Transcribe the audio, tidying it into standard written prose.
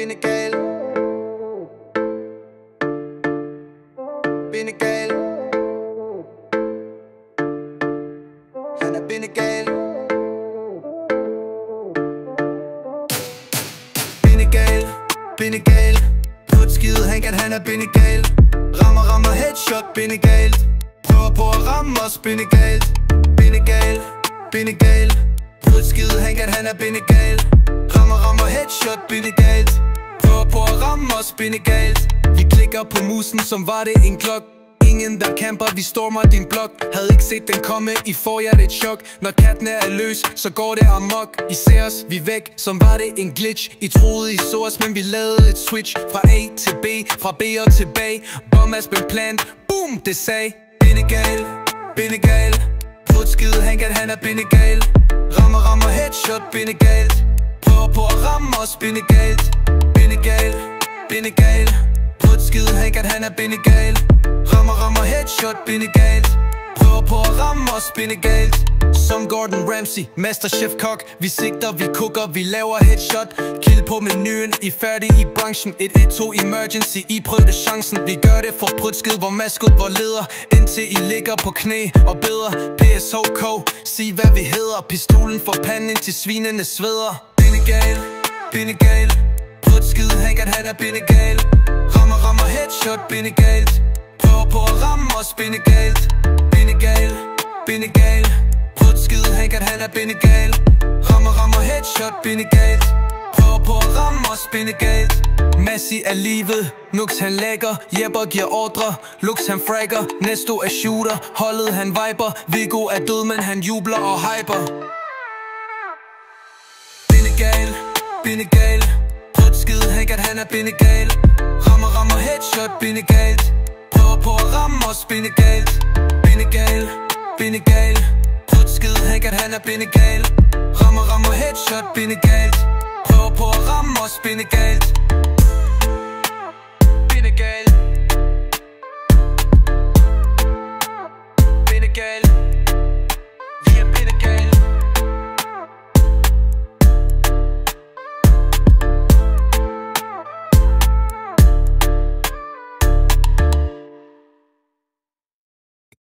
Benegal. Benegal. Han er Benegal. Benegal, Benegal. På et skide hankat, han er Benegal. Rammer headshot, Benegal. Prøver på at ramme os, Benegal. Benegal, Benegal. På et skide hankat, han er Benegal. Rammer headshot, Benegal. Prøver på at ramme os, Benegal. Vi klikker på musen, som var det en klok. Ingen der camper, vi stormer din blok. Havde ikke set den komme, I får jer et chok. Når katten er løs, så går det amok. I ser os, vi væk, som var det en glitch. I troede I så os, men vi lavede et switch. Fra A til B, fra B og tilbage. Bomb has been planned, boom, det sagde Benegal, Benegal. På et skide hankat, han er Benegal. Rammer headshot, Benegal. Prøver på at ramme os, Benegal. Benegal, Benegal. På et skide hankat, han er Benegal. Rammer headshot, Benegal. Prøver på at ramme os, Benegal. Som Gordon Ramsay, Masterchef kok. Vi sigter, vi cooker, vi laver headshot. Kill på menuen, I færdig i branchen. 112 emergency, I prøvede chancen. Vi gør det for prutskid, hvor maskot, hvor leder. Indtil I ligger på knæ og beder. PSHK, sig hvad vi hedder. Pistolen for panden til svinene sveder. Benegal, Benegal. Prutskid, hankat, han er Benegal. Rammer headshot, Benegal. Prøver på at ramme os, Benegal. Benegal, Benegal. Prutskid, hankat, han er Benegal. Rammer headshot, Benegal. Prøver på at ramme os, Benegal. Massi er livet, Nux han lægger. Jepper giver ordre, Lux han fragger. Nesto er shooter, holdet han viber. Viggo er død, men han jubler og hyper. Benegal, Benegal. Prutskid, hankat, han er Benegal. Rammer headshot, Benegal. Prøver på at ramme os, Benegal. Benegal, Benegal. Prutskid, hankat, han er Benegal. Rammer headshot, Benegal. Prøver på at ramme os, Benegal.